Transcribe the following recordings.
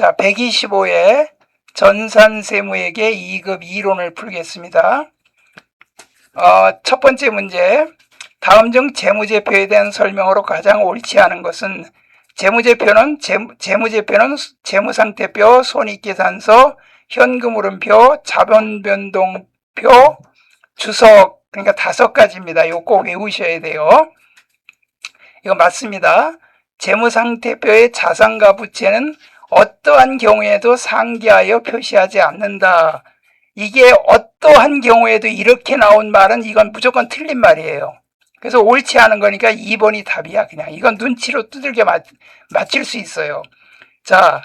자, 125회 전산세무회계 2급 이론을 풀겠습니다. 첫 번째 문제. 다음 중 재무제표에 대한 설명으로 가장 옳지 않은 것은 재무제표는 재무상태표, 손익계산서, 현금흐름표, 자본변동표, 주석, 그러니까 5가지입니다. 이거 꼭 외우셔야 돼요. 이거 맞습니다. 재무상태표의 자산과 부채는 어떠한 경우에도 상기하여 표시하지 않는다. 이게 어떠한 경우에도 이렇게 나온 말은 이건 무조건 틀린 말이에요. 그래서 옳지 않은 거니까 2번이 답이야. 그냥 이건 눈치로 두들겨 맞힐 수 있어요. 자,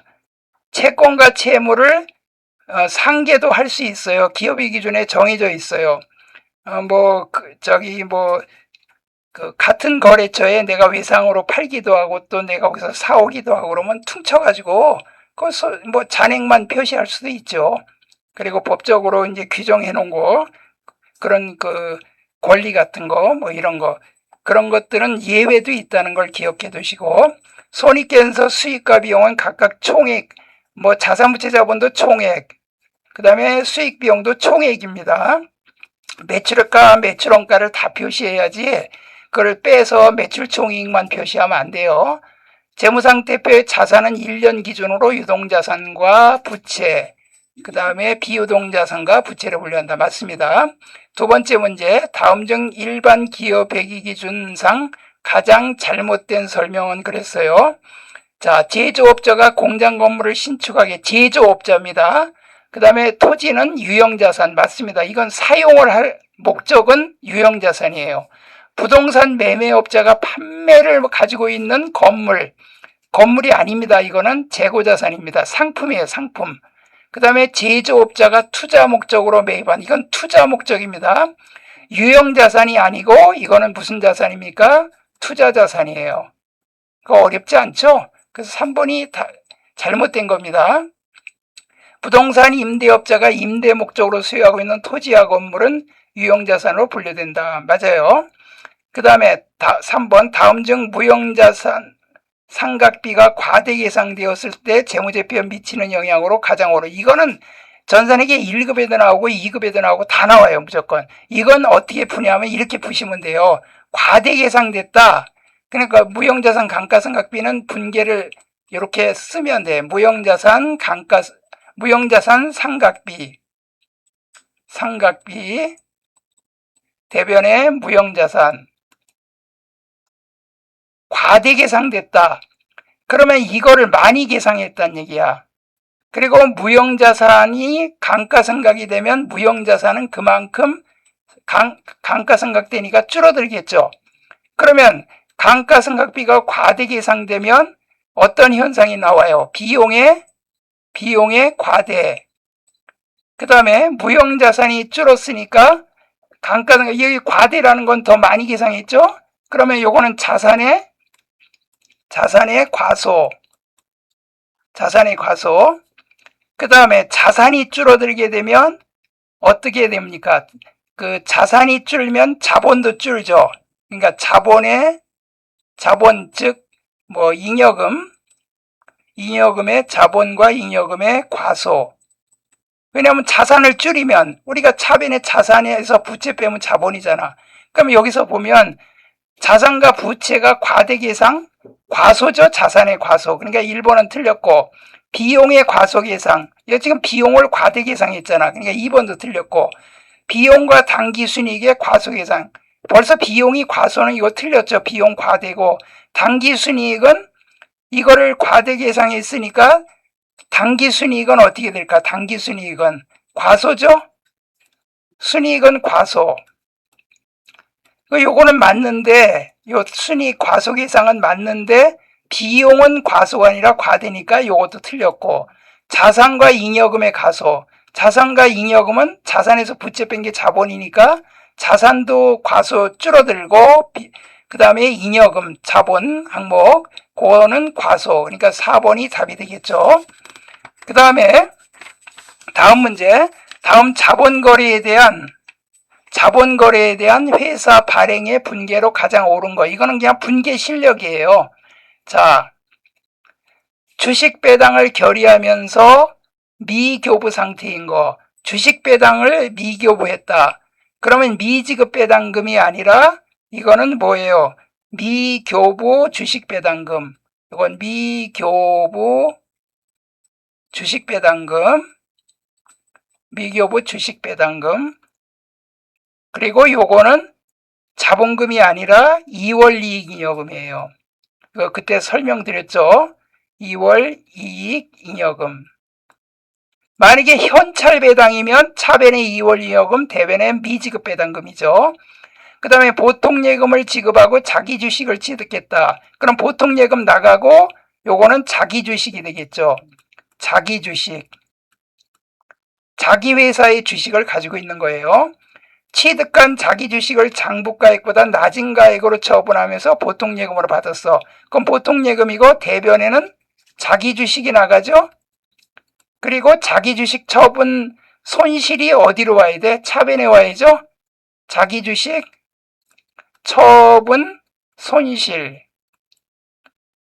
채권과 채무를 상계도 할 수 있어요. 기업의 기준에 정해져 있어요. 같은 거래처에 내가 외상으로 팔기도 하고 또 내가 거기서 사오기도 하고 그러면 퉁쳐가지고 잔액만 표시할 수도 있죠. 그리고 법적으로 이제 규정해 놓은 거, 그런 권리 같은 거, 이런 거, 그런 것들은 예외도 있다는 걸 기억해 두시고, 손익계산서 수익과 비용은 각각 총액, 자산부채 자본도 총액, 그 다음에 수익 비용도 총액입니다. 매출가, 매출원가를 다 표시해야지 그걸 빼서 매출총이익만 표시하면 안 돼요. 재무상태표의 자산은 1년 기준으로 유동자산과 부채, 그 다음에 비유동자산과 부채를 분류한다. 맞습니다. 두 번째 문제. 다음 중 일반 기업 회계 기준상 가장 잘못된 설명은 그랬어요. 자, 제조업자가 공장 건물을 신축하게, 제조업자입니다. 그 다음에 토지는 유형자산. 맞습니다. 이건 사용을 할 목적은 유형자산이에요. 부동산 매매업자가 판매를 가지고 있는 건물이 아닙니다. 이거는 재고자산입니다. 상품이에요. 상품. 그 다음에 제조업자가 투자 목적으로 매입한, 이건 투자 목적입니다. 유형자산이 아니고 이거는 무슨 자산입니까? 투자자산이에요. 그거 어렵지 않죠? 그래서 3번이 다 잘못된 겁니다. 부동산 임대업자가 임대 목적으로 소유하고 있는 토지와 건물은 유형자산으로 분류된다. 맞아요. 그 다음에 3번. 다음 중 무형자산 상각비가 과대 계상되었을 때 재무제표에 미치는 영향으로 가장 옳은, 이거는 전산회계 1급에도 나오고 2급에도 나오고 다 나와요. 무조건. 이건 어떻게 푸냐면 이렇게 푸시면 돼요. 과대 계상됐다. 그러니까 무형자산 감가상각비는 분계를 이렇게 쓰면 돼. 무형자산 상각비 대변에 무형자산 과대 계상됐다. 그러면 이거를 많이 계상했다는 얘기야. 그리고 무형자산이 감가상각이 되면 무형자산은 그만큼 감가상각되니까 줄어들겠죠. 그러면 감가상각비가 과대 계상되면 어떤 현상이 나와요? 비용의 과대. 그 다음에 무형자산이 줄었으니까 여기 과대라는 건 더 많이 계상했죠? 그러면 요거는 자산의 과소. 그 다음에 자산이 줄어들게 되면 어떻게 됩니까? 자산이 줄면 자본도 줄죠. 그러니까 자본, 즉, 잉여금의 자본과 잉여금의 과소. 왜냐하면 자산을 줄이면, 우리가 차변의 자산에서 부채 빼면 자본이잖아. 그럼 여기서 보면 자산과 부채가 과대 계상, 과소죠. 자산의 과소. 그러니까 1번은 틀렸고, 비용의 과소 계상. 이거 지금 비용을 과대 계상했잖아. 그러니까 2번도 틀렸고, 비용과 당기순이익의 과소 계상. 벌써 비용이 과소는 이거 틀렸죠. 비용 과대고, 당기순이익은 이거를 과대 계상했으니까 당기순이익은 어떻게 될까? 당기순이익은 과소죠. 순이익은 과소. 요거는 맞는데, 요 순이익 과소 계상은 맞는데 비용은 과소가 아니라 과대니까 요것도 틀렸고, 자산과 잉여금의 과소. 자산과 잉여금은 자산에서 부채 뺀 게 자본이니까 자산도 과소 줄어들고, 그 다음에 잉여금, 자본 항목, 그거는 과소. 그러니까 4번이 답이 되겠죠. 그 다음에 다음 문제. 다음 자본거래에 대한 회사 발행의 분계로 가장 옳은 거. 이거는 그냥 분계 실력이에요. 자, 주식 배당을 결의하면서 미교부 상태인 거, 주식 배당을 미교부했다. 그러면 미지급 배당금이 아니라 이거는 뭐예요? 미교부 주식 배당금. 이건 미교부 주식 배당금. 미교부 주식 배당금. 그리고 요거는 자본금이 아니라 2월 이익 잉여금이에요. 이거 그때 설명드렸죠? 2월 이익 잉여금. 만약에 현찰 배당이면 차변의 2월 잉여금, 대변의 미지급 배당금이죠. 그 다음에 보통예금을 지급하고 자기 주식을 취득했다. 그럼 보통예금 나가고 요거는 자기 주식이 되겠죠. 자기 주식. 자기 회사의 주식을 가지고 있는 거예요. 취득한 자기 주식을 장부가액보다 낮은 가액으로 처분하면서 보통예금으로 받았어. 그럼 보통예금이고 대변에는 자기 주식이 나가죠. 그리고 자기 주식 처분 손실이 어디로 와야 돼? 차변에 와야죠. 자기 주식 처분 손실.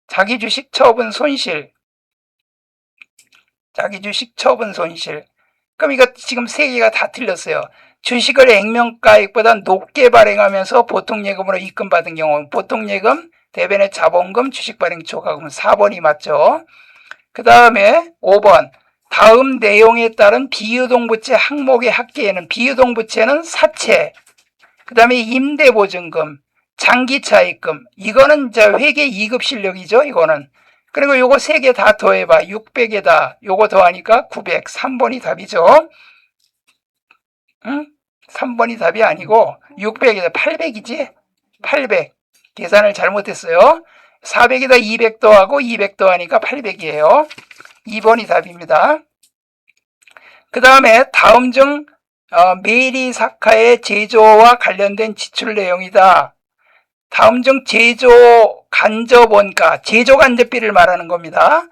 자기 주식 처분 손실. 자기 주식 처분 손실. 그럼 이거 지금 세 개가 다 틀렸어요. 주식을 액면가액보다 높게 발행하면서 보통예금으로 입금받은 경우, 보통예금, 대변의 자본금, 주식발행 초과금 4번이 맞죠. 그 다음에 5번. 다음 내용에 따른 비유동부채 항목의 합계에는, 비유동부채는 사채, 그 다음에 임대보증금, 장기차입금, 이거는 이제 회계 2급 실력이죠. 이거는. 그리고 요거 세 개 다 더해봐. 600에다 요거 더하니까 900. 3번이 답이죠. 응? 3번이 답이 아니고 600에다 800이지? 800. 계산을 잘못했어요. 400에다 200 더하고 200 더하니까 800이에요. 2번이 답입니다. 그 다음에 다음 중 메리사카의 제조와 관련된 지출 내용이다. 다음 중 제조 간접 원가, 제조 간접비를 말하는 겁니다.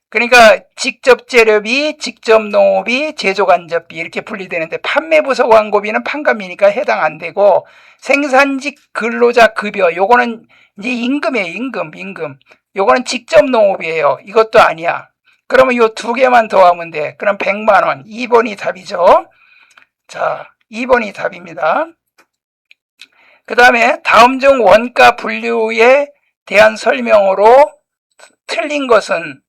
그러니까 직접 재료비, 직접 농업비, 제조 간접비 이렇게 분리되는데 판매부서 광고비는 판관비니까 해당 안 되고 생산직 근로자 급여 요거는 이제 임금이에요. 임금. 요거는 직접 농업이에요. 이것도 아니야. 그러면 요 두 개만 더하면 돼. 그럼 100만 원. 2번이 답이죠. 자, 2번이 답입니다. 그 다음에 다음 중 원가 분류에 대한 설명으로 틀린 것은,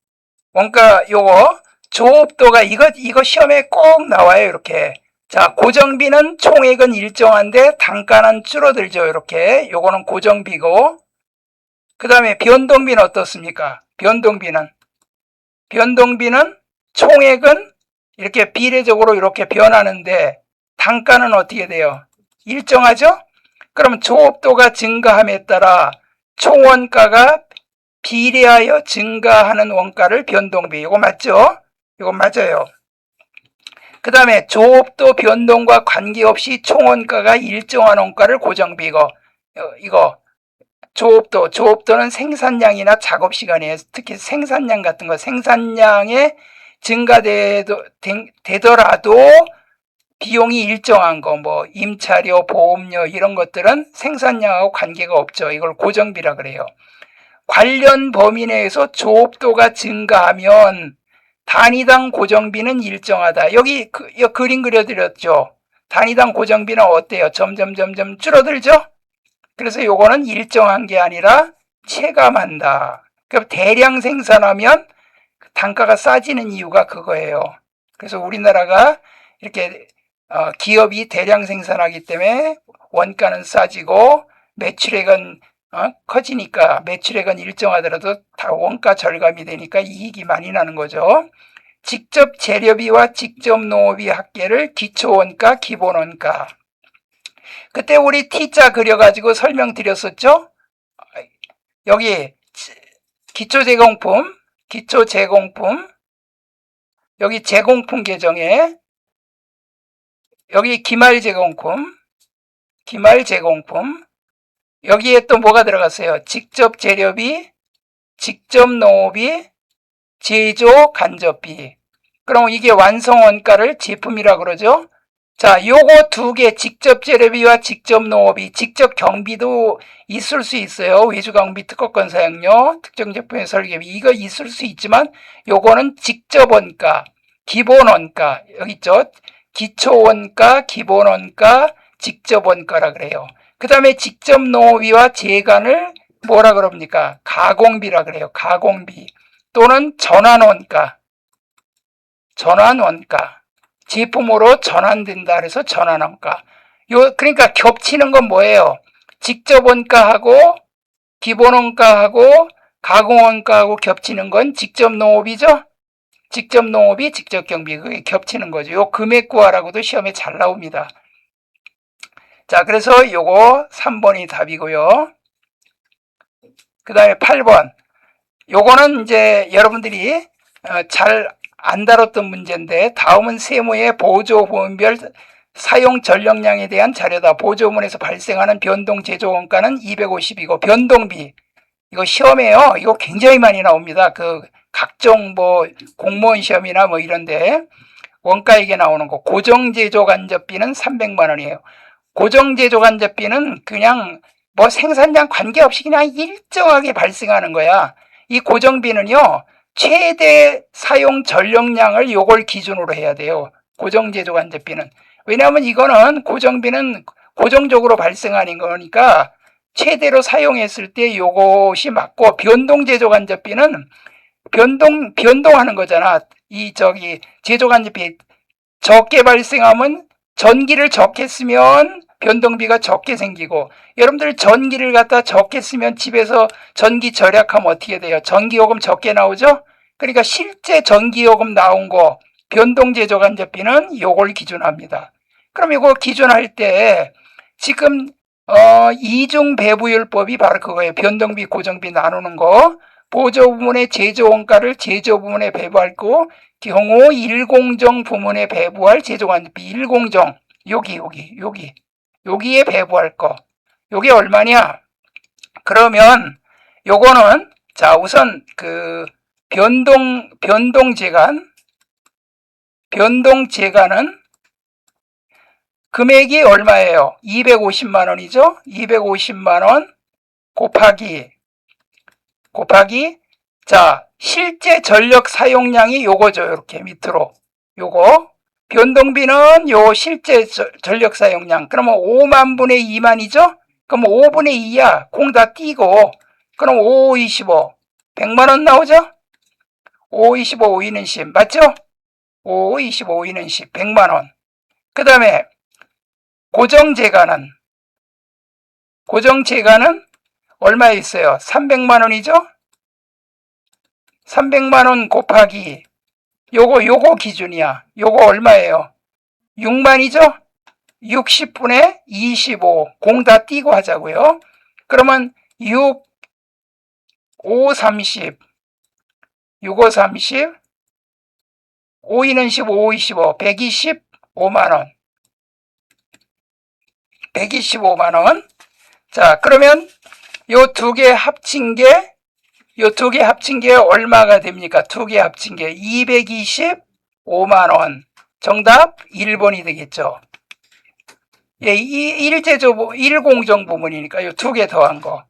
원가 요거 조업도가 이거 시험에 꼭 나와요. 이렇게. 자, 고정비는 총액은 일정한데 단가는 줄어들죠. 이렇게. 요거는 고정비고, 그 다음에 변동비는 어떻습니까? 변동비는 총액은 이렇게 비례적으로 이렇게 변하는데 단가는 어떻게 돼요? 일정하죠? 그럼 조업도가 증가함에 따라 총원가가 비례하여 증가하는 원가를 변동비. 이거 맞죠? 이거 맞아요. 그 다음에 조업도 변동과 관계없이 총원가가 일정한 원가를 고정비. 이거 조업도는 생산량이나 작업시간이에요. 특히 생산량 같은 거, 생산량에 증가되더라도 비용이 일정한 거, 뭐 임차료, 보험료 이런 것들은 생산량하고 관계가 없죠. 이걸 고정비라 그래요. 관련 범위 내에서 조업도가 증가하면 단위당 고정비는 일정하다. 여기 그림 그려드렸죠. 단위당 고정비는 어때요? 점점 줄어들죠? 그래서 요거는 일정한 게 아니라 체감한다. 그럼 대량 생산하면 단가가 싸지는 이유가 그거예요. 그래서 우리나라가 이렇게 기업이 대량 생산하기 때문에 원가는 싸지고 매출액은 커지니까, 매출액은 일정하더라도 다 원가 절감이 되니까 이익이 많이 나는 거죠. 직접 재료비와 직접 농업비 합계를 기초원가, 기본원가. 그때 우리 T자 그려가지고 설명드렸었죠. 여기 기초제공품, 여기 제공품 계정에 여기 기말제공품, 여기에 또 뭐가 들어갔어요? 직접 재료비, 직접 농업비, 제조 간접비. 그럼 이게 완성원가를 제품이라고 그러죠. 자, 요거 두 개, 직접 재료비와 직접 농업비, 직접 경비도 있을 수 있어요. 외주가공비 특허권 사용료, 특정 제품의 설계비, 이거 있을 수 있지만 요거는 직접 원가, 기본 원가, 여기 있죠? 기초 원가, 기본 원가, 직접 원가라 그래요. 그 다음에 직접 농업비와 재간을 뭐라 그럽니까? 가공비라 그래요. 가공비 또는 전환 원가, 전환 원가. 제품으로 전환된다 그래서 전환 원가. 그러니까 겹치는 건 뭐예요? 직접 원가하고 기본 원가하고 가공 원가하고 겹치는 건 직접 농업이죠. 직접 농업이 직접 경비, 그게 겹치는 거죠. 요 금액 구하라고도 시험에 잘 나옵니다. 자, 그래서 요거 3번이 답이고요. 그 다음에 8번. 요거는 이제 여러분들이 잘 안 다뤘던 문제인데, 다음은 세무의 보조보험별 사용 전력량에 대한 자료다. 보조문에서 발생하는 변동 제조 원가는 250이고, 변동비, 이거 시험에요. 이거 굉장히 많이 나옵니다. 그 각종 뭐 공무원 시험이나 뭐 이런데 원가액에 나오는 거. 고정제조 간접비는 300만 원이에요. 고정제조 간접비는 그냥 뭐 생산량 관계없이 그냥 일정하게 발생하는 거야. 이 고정비는요, 최대 사용 전력량을 요걸 기준으로 해야 돼요. 고정제조 간접비는. 왜냐하면 이거는 고정비는 고정적으로 발생하는 거니까 최대로 사용했을 때 요것이 맞고, 변동제조 간접비는 변동하는 거잖아. 제조 간접비 적게 발생하면, 전기를 적게 쓰면 변동비가 적게 생기고, 여러분들 전기를 갖다 적게 쓰면 집에서 전기 절약하면 어떻게 돼요? 전기요금 적게 나오죠? 그러니까 실제 전기요금 나온 거, 변동제조 간접비는 요걸 기준합니다. 그럼 이거 기준할 때 지금 이중 배부율법이 바로 그거예요. 변동비, 고정비 나누는 거. 보조 부문의 제조 원가를 제조 부문에 배부할 거, 경우 일공정 부문에 배부할 제조 간접비. 일공정, 여기에 배부할 거. 요게 얼마냐? 그러면 요거는, 자, 우선 그 변동재간은 금액이 얼마예요? 250만 원이죠? 250만 원 곱하기, 자, 실제 전력 사용량이 요거죠. 이렇게 밑으로. 요거. 변동비는 요 실제 전력 사용량. 그러면 5만 분의 2만이죠? 그럼 5분의 2야. 공 다 띄고. 그럼 5, 25. 100만 원 나오죠? 5, 25, 5, 2는 10. 맞죠? 5, 25, 5, 2는 10. 100만 원. 그 다음에 고정재가는 얼마에 있어요? 300만 원이죠? 300만 원 곱하기 요거 기준이야. 요거 얼마예요? 6만이죠? 60분의 25. 공 다 띄고 하자고요. 그러면 6, 5, 30. 6, 5, 30. 5, 2는 15, 5, 25. 125만 원. 125만 원. 자, 그러면 요 두 개 합친 게 얼마가 됩니까? 두 개 합친 게 225만 원. 정답 1번이 되겠죠. 예, 일공정 부문이니까 요 두 개 더한 거.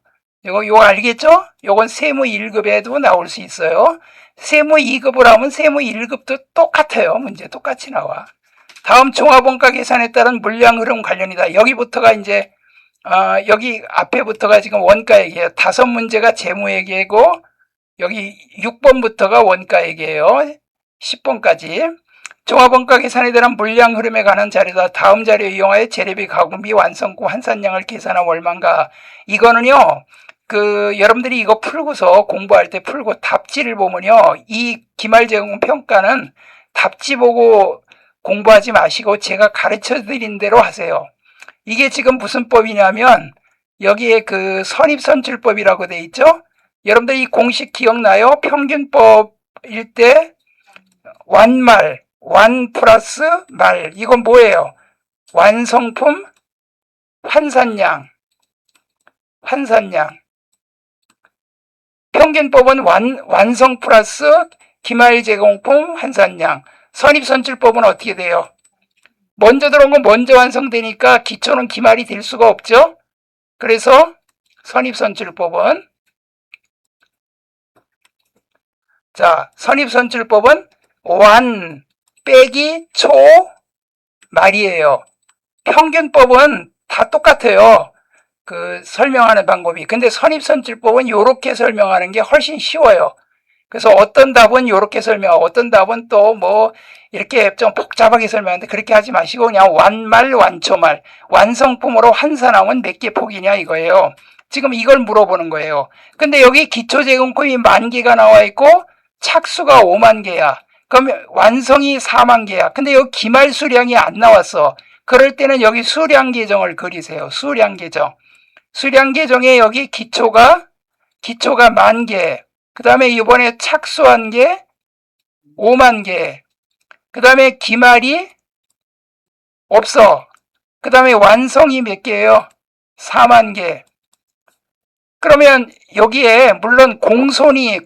요거 알겠죠? 요건 세무 1급에도 나올 수 있어요. 세무 2급을 하면 세무 1급도 똑같아요. 문제 똑같이 나와. 다음 종합원가 계산에 따른 물량 흐름 관련이다. 여기부터가 이제 여기 앞에부터가 지금 원가액이에요. 5문제가 재무액이고, 여기 6번부터가 원가액이에요. 10번까지. 종합원가 계산에 대한 물량 흐름에 관한 자료다. 다음 자료 이용하여 재료비, 가공비, 완성고, 환산량을 계산한 월만가. 이거는요, 여러분들이 이거 풀고서 공부할 때 풀고 답지를 보면요, 이 기말제공 평가는 답지 보고 공부하지 마시고 제가 가르쳐 드린 대로 하세요. 이게 지금 무슨 법이냐면, 여기에 그 선입선출법이라고 돼 있죠? 여러분들 이 공식 기억나요? 평균법일 때 완 플러스 말. 이건 뭐예요? 완성품, 환산량. 평균법은 완성 플러스 기말 제공품, 환산량. 선입선출법은 어떻게 돼요? 먼저 들어온 건 먼저 완성되니까 기초는 기말이 될 수가 없죠. 그래서 선입선출법은, 자, 선입선출법은 완 빼기 초 말이에요. 평균법은 다 똑같아요. 그 설명하는 방법이. 근데 선입선출법은 이렇게 설명하는 게 훨씬 쉬워요. 그래서 어떤 답은 이렇게 설명하고 어떤 답은 또 뭐 이렇게 좀 복잡하게 설명하는데 그렇게 하지 마시고 그냥 완말 완초말 완성품으로 환산하면 몇 개 폭이냐 이거예요. 지금 이걸 물어보는 거예요. 근데 여기 기초제공품이 10,000개가 나와 있고 착수가 50,000개야. 그럼 완성이 40,000개야. 근데 여기 기말 수량이 안 나왔어. 그럴 때는 여기 수량 계정을 그리세요. 수량 계정. 수량 계정에 여기 기초가 10,000개. 그 다음에 이번에 착수한 게 50,000개. 그 다음에 기말이 없어. 그 다음에 완성이 몇 개예요? 40,000개. 그러면 여기에 물론 공손이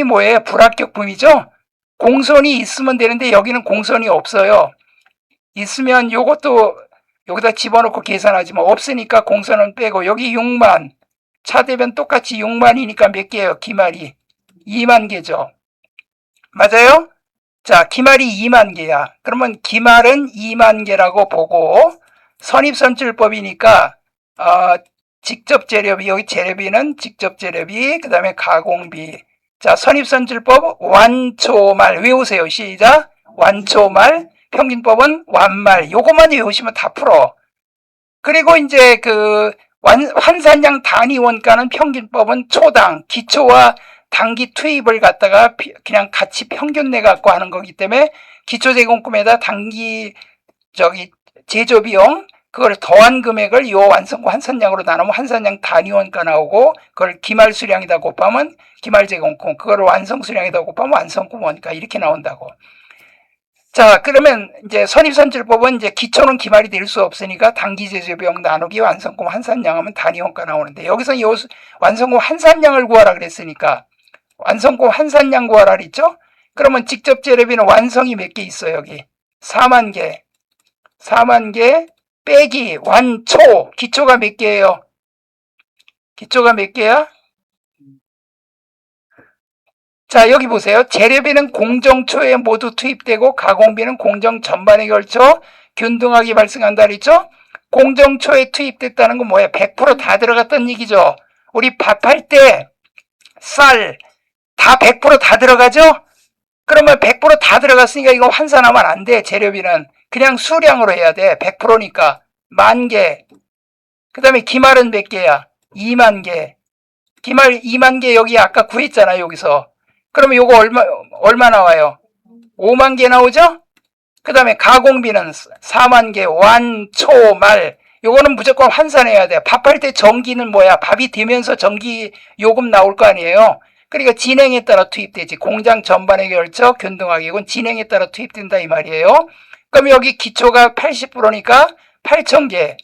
뭐예요? 불합격품이죠? 공손이 있으면 되는데 여기는 공손이 없어요. 있으면 요것도 여기다 집어넣고 계산하지만 없으니까 공손은 빼고 여기 60,000. 차대변 똑같이 60,000이니까 몇 개예요? 기말이 20,000개죠. 맞아요? 자, 기말이 20,000개야. 그러면 기말은 20,000개라고 보고 선입선출법이니까 직접 재료비, 여기 재료비는 직접 재료비, 그 다음에 가공비. 자, 선입선출법 완초말 외우세요. 시작. 완초말, 평균법은 완말. 요것만 외우시면 다 풀어. 그리고 이제 그 환산량 단위 원가는 평균법은 초당, 기초와 단기 투입을 갖다가 그냥 같이 평균 내 갖고 하는 거기 때문에 기초제공금에다 단기 제조비용 그걸 더한 금액을 요 완성고 환산량으로 나누면 환산량 단위 원가 나오고 그걸 기말 수량이다 곱하면 기말 제공금, 그걸 완성 수량이다 곱하면 완성금 원가 이렇게 나온다고. 자, 그러면 이제 선입선출법은 이제 기초는 기말이 될 수 없으니까 단기 제조비용 나누기 완성금 환산량 하면 단위 원가 나오는데 여기서 요 완성금 환산량을 구하라 그랬으니까 완성금 환산량 구하라 그랬죠? 그러면 직접 재료비는 완성이 몇 개 있어요, 여기? 40,000개. 40,000개 빼기 완초. 기초가 몇 개예요? 기초가 몇 개야? 자, 여기 보세요. 재료비는 공정초에 모두 투입되고 가공비는 공정 전반에 걸쳐 균등하게 발생한다 그랬죠? 공정초에 투입됐다는 건 뭐야? 100% 다 들어갔다는 얘기죠. 우리 밥할 때 쌀 다 100% 다 들어가죠? 그러면 100%다 들어갔으니까 이거 환산하면 안 돼. 재료비는 그냥 수량으로 해야 돼. 100%니까 10,000개. 그 다음에 기말은 몇 개야? 20,000개. 기말 20,000개 여기 아까 구했잖아, 여기서. 그러면 요거 얼마 나와요? 50,000개 나오죠? 그 다음에 가공비는 40,000개, 완, 초, 말. 요거는 무조건 환산해야 돼. 밥할 때 전기는 뭐야? 밥이 되면서 전기 요금 나올 거 아니에요? 그러니까 진행에 따라 투입되지. 공장 전반에 걸쳐 균등하게. 이건 진행에 따라 투입된다 이 말이에요. 그럼 여기 기초가 80%니까 8,000개.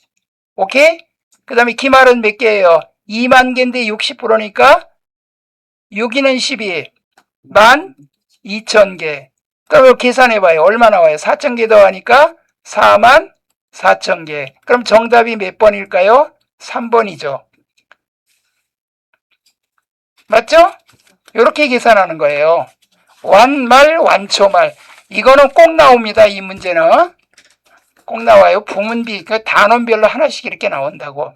오케이? 그 다음에 기말은 몇 개예요? 20,000개인데 60%니까 6이는 12. 12,000개. 그럼 계산해봐요. 얼마 나와요? 4,000개 더하니까 44,000개. 그럼 정답이 몇 번일까요? 3번이죠. 맞죠? 이렇게 계산하는 거예요. 완말, 완초말. 이거는 꼭 나옵니다. 이 문제는. 꼭 나와요. 부문비, 그 단원별로 하나씩 이렇게 나온다고.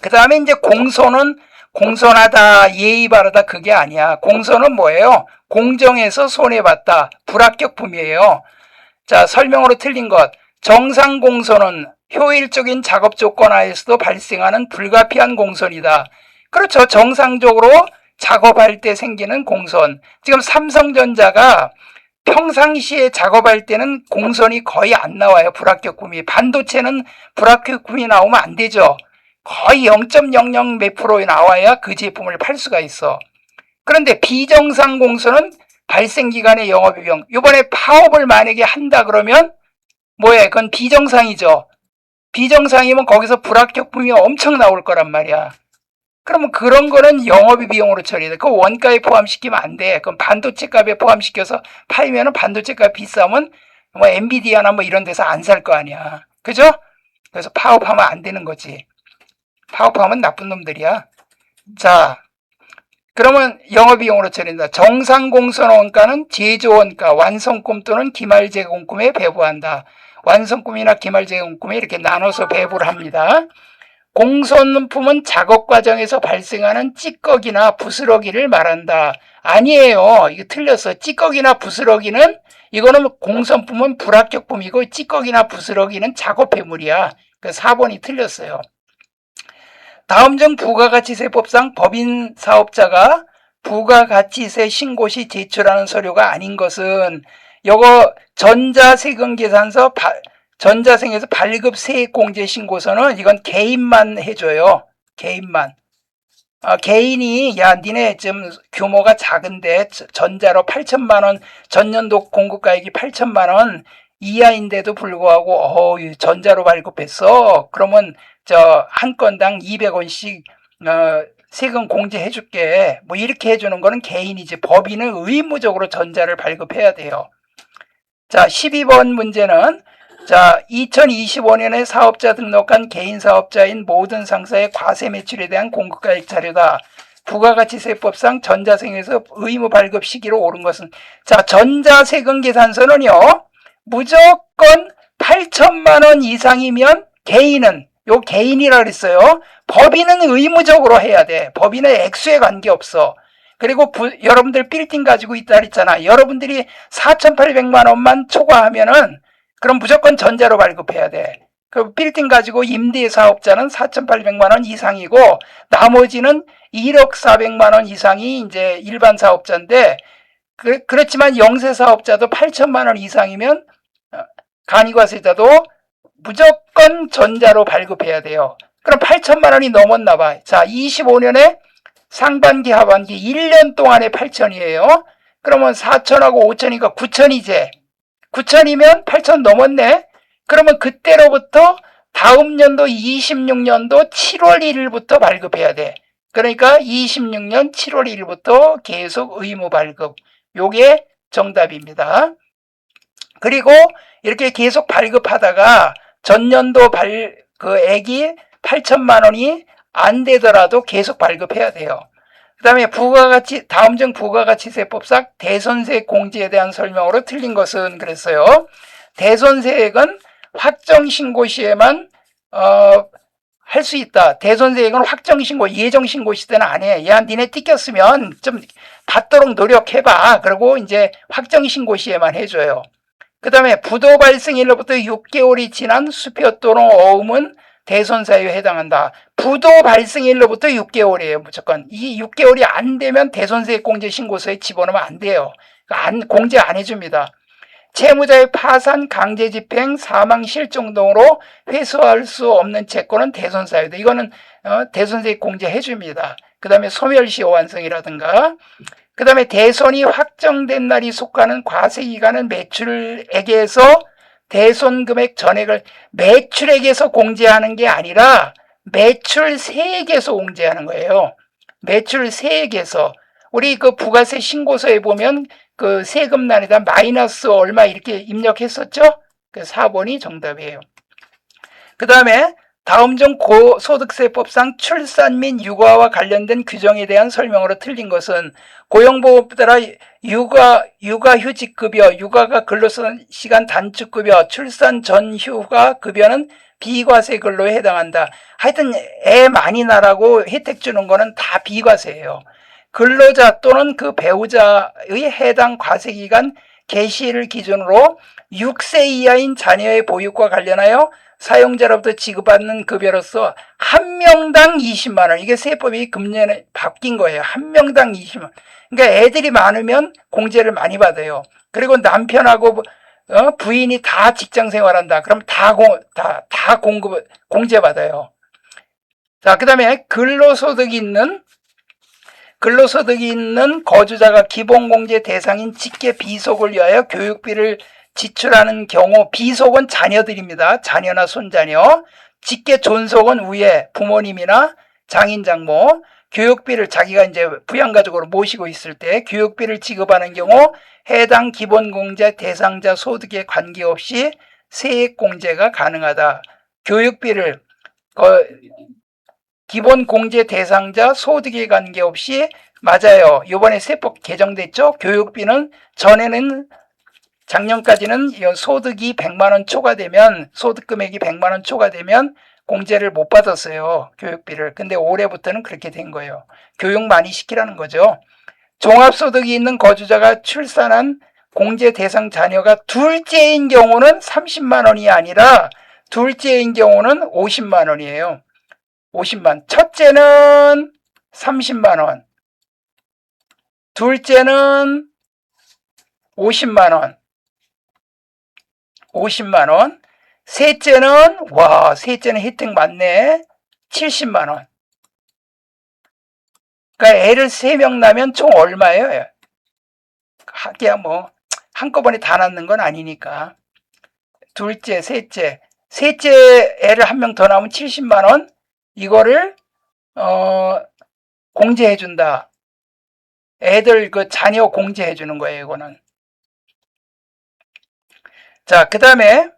그 다음에 이제 공손은 공손하다, 예의 바르다 그게 아니야. 공손은 뭐예요? 공정에서 손해봤다. 불합격품이에요. 자, 설명으로 틀린 것. 정상 공손은 효율적인 작업 조건 하에서도 발생하는 불가피한 공손이다. 그렇죠. 정상적으로 작업할 때 생기는 공손. 지금 삼성전자가 평상시에 작업할 때는 공손이 거의 안 나와요. 불합격품이. 반도체는 불합격품이 나오면 안 되죠. 거의 0.00 몇 프로에 나와야 그 제품을 팔 수가 있어. 그런데 비정상 공손은 발생기간의 영업비용. 이번에 파업을 만약에 한다 그러면 뭐야? 그건 비정상이죠. 비정상이면 거기서 불합격품이 엄청 나올 거란 말이야. 그러면 그런 거는 영업비 비용으로 처리돼. 그 원가에 포함시키면 안 돼. 그럼 반도체 값에 포함시켜서 팔면은 반도체 값 비싸면 뭐 엔비디아나 뭐 이런 데서 안 살 거 아니야. 그죠? 그래서 파업하면 안 되는 거지. 파업하면 나쁜 놈들이야. 자, 그러면 영업이용으로 처리한다. 정상공선 원가는 제조원가, 완성품 또는 기말제공금에 배부한다. 완성품이나 기말제공금에 이렇게 나눠서 배부를 합니다. 공선품은 작업 과정에서 발생하는 찌꺼기나 부스러기를 말한다. 아니에요. 이거 틀렸어. 찌꺼기나 부스러기는 이거는 공선품은 불합격품이고 찌꺼기나 부스러기는 작업 회물이야. 그 4번이 틀렸어요. 다음 중 부가가치세법상 법인 사업자가 부가가치세 신고 시 제출하는 서류가 아닌 것은 요거 전자세금계산서 전자생에서 발급 세액공제 신고서는 이건 개인만 해줘요. 개인만. 개인이 야 니네 좀 규모가 작은데 전자로 8천만 원 전년도 공급가액이 8천만 원 이하인데도 불구하고 전자로 발급했어. 그러면 저 한 건당 200원씩 세금 공제해 줄게. 뭐 이렇게 해주는 거는 개인이지. 법인은 의무적으로 전자를 발급해야 돼요. 자, 12번 문제는 자, 2025년에 사업자 등록한 개인 사업자인 모든 상사의 과세 매출에 대한 공급가액 자료다. 부가가치세법상 전자세금에서 의무 발급 시기로 옳은 것은 자, 전자세금 계산서는요. 무조건 8천만 원 이상이면 개인은 요 개인이라 그랬어요. 법인은 의무적으로 해야 돼. 법인은 액수에 관계없어. 그리고 여러분들 빌딩 가지고 있다 그랬잖아. 여러분들이 4,800만 원만 초과하면은 그럼 무조건 전자로 발급해야 돼. 그 빌딩 가지고 임대 사업자는 4,800만 원 이상이고 나머지는 1억 400만 원 이상이 이제 일반 사업자인데 그렇지만 영세 사업자도 8천만 원 이상이면 간이과세자도 무조건 전자로 발급해야 돼요. 그럼 8천만 원이 넘었나 봐. 자, 25년에 상반기 하반기 1년 동안에 8천이에요. 그러면 4천하고 5천이니까 9천이제. 9천이면 8천 넘었네. 그러면 그때로부터 다음 연도 26년도 7월 1일부터 발급해야 돼. 그러니까 26년 7월 1일부터 계속 의무 발급. 요게 정답입니다. 그리고 이렇게 계속 발급하다가 전년도 액이 8천만 원이 안 되더라도 계속 발급해야 돼요. 그 다음에 다음 중 부가가치세법상 대손세액 공제에 대한 설명으로 틀린 것은 그랬어요. 대손세액은 확정신고 시에만 할 수 있다. 대손세액은 확정신고, 예정신고 시대는 안 해. 야, 니네 뜯겼으면 좀 받도록 노력해봐. 그리고 이제 확정신고 시에만 해줘요. 그 다음에 부도 발생일로부터 6개월이 지난 수표 또는 어음은 대손사유에 해당한다. 부도 발생일로부터 6개월이에요. 무조건. 이 6개월이 안 되면 대손세액 공제 신고서에 집어넣으면 안 돼요. 공제 안 해줍니다. 채무자의 파산, 강제집행, 사망, 실종 등으로 회수할 수 없는 채권은 대손사유다. 이거는 대손세액 공제 해줍니다. 그 다음에 소멸시 완성이라든가 그 다음에 대손이 확정된 날이 속하는 과세기간은 매출액에서 대손금액 전액을 매출액에서 공제하는 게 아니라 매출세액에서 공제하는 거예요. 매출세액에서. 우리 그 부가세 신고서에 보면 그 세금란에다 마이너스 얼마 이렇게 입력했었죠? 그 4번이 정답이에요. 그 다음에 다음 중 고소득세법상 출산 및 육아와 관련된 규정에 대한 설명으로 틀린 것은 고용보호법에 따라 육아휴직급여, 육아가 근로시간 단축급여, 출산 전휴가 급여는 비과세 근로에 해당한다. 하여튼 애 많이 낳으라고 혜택 주는 거는 다 비과세예요. 근로자 또는 그 배우자의 해당 과세기간 개시를 기준으로 6세 이하인 자녀의 보육과 관련하여 사용자로부터 지급받는 급여로서 한 명당 20만 원. 이게 세법이 금년에 바뀐 거예요. 한 명당 20만 원. 그러니까 애들이 많으면 공제를 많이 받아요. 그리고 남편하고 부인이 다 직장 생활한다. 그럼 다 공제 받아요. 자, 그 다음에 근로소득이 있는 거주자가 기본공제 대상인 직계 비속을 위하여 교육비를 지출하는 경우 비속은 자녀들입니다. 자녀나 손자녀. 직계 존속은 위에 부모님이나 장인 장모. 교육비를 자기가 이제 부양가족으로 모시고 있을 때 교육비를 지급하는 경우 해당 기본공제 대상자 소득에 관계없이 세액공제가 가능하다. 교육비를 기본공제 대상자 소득에 관계없이 맞아요. 이번에 세법 개정됐죠. 교육비는 전에는 작년까지는 소득이 100만 원 초과되면 소득금액이 100만 원 초과되면 공제를 못 받았어요. 교육비를. 근데 올해부터는 그렇게 된 거예요. 교육 많이 시키라는 거죠. 종합소득이 있는 거주자가 출산한 공제 대상 자녀가 둘째인 경우는 30만 원이 아니라 둘째인 경우는 50만 원이에요. 50만. 첫째는 30만 원. 둘째는 50만 원. 50만 원. 셋째는 셋째는 혜택 많네. 70만 원. 그러니까 애를 3명 낳으면 총 얼마예요? 하기야 뭐 한꺼번에 다 낳는 건 아니니까. 둘째, 셋째 애를 1명 더 낳으면 70만 원. 이거를 공제해 준다. 애들 그 자녀 공제해 주는 거예요, 이거는. 자, 그다음에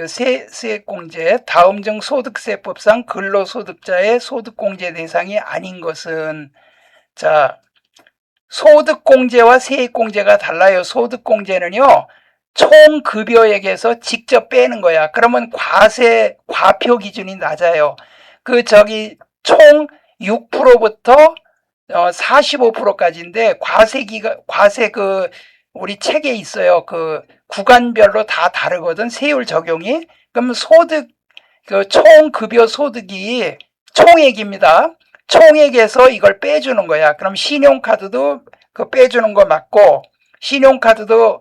세액공제, 다음 중 소득세법상 근로소득자의 소득공제 대상이 아닌 것은, 자, 소득공제와 세액공제가 달라요. 소득공제는요, 총 급여액에서 직접 빼는 거야. 그러면 과표 기준이 낮아요. 총 6%부터 45%까지인데, 과세 우리 책에 있어요. 구간별로 다 다르거든. 세율 적용이. 그럼 총 급여 소득이 총액입니다. 총액에서 이걸 빼주는 거야. 그럼 신용카드도 빼주는 거 맞고, 신용카드도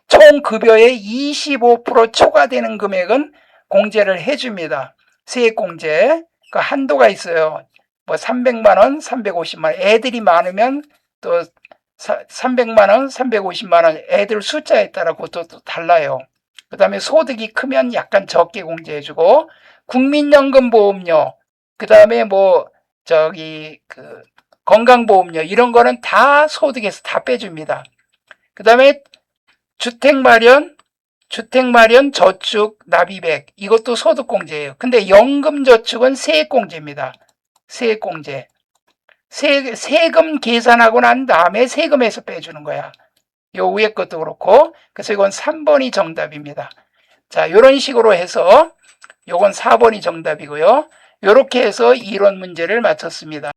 총 급여의 25% 초과되는 금액은 공제를 해줍니다. 세액공제. 한도가 있어요. 뭐 300만 원, 350만 원. 애들이 많으면 또 300만 원, 350만 원. 애들 숫자에 따라 그것도 또 달라요. 그 다음에 소득이 크면 약간 적게 공제해주고, 국민연금보험료, 그 다음에 건강보험료, 이런 거는 다 소득에서 다 빼줍니다. 그 다음에 주택마련, 저축, 납입액, 이것도 소득공제예요. 근데 연금저축은 세액공제입니다. 세액공제. 세금 계산하고 난 다음에 세금에서 빼주는 거야. 요 위에 것도 그렇고. 그래서 이건 3번이 정답입니다. 자, 이런 식으로 해서 요건 4번이 정답이고요. 이렇게 해서 이론 문제를 마쳤습니다.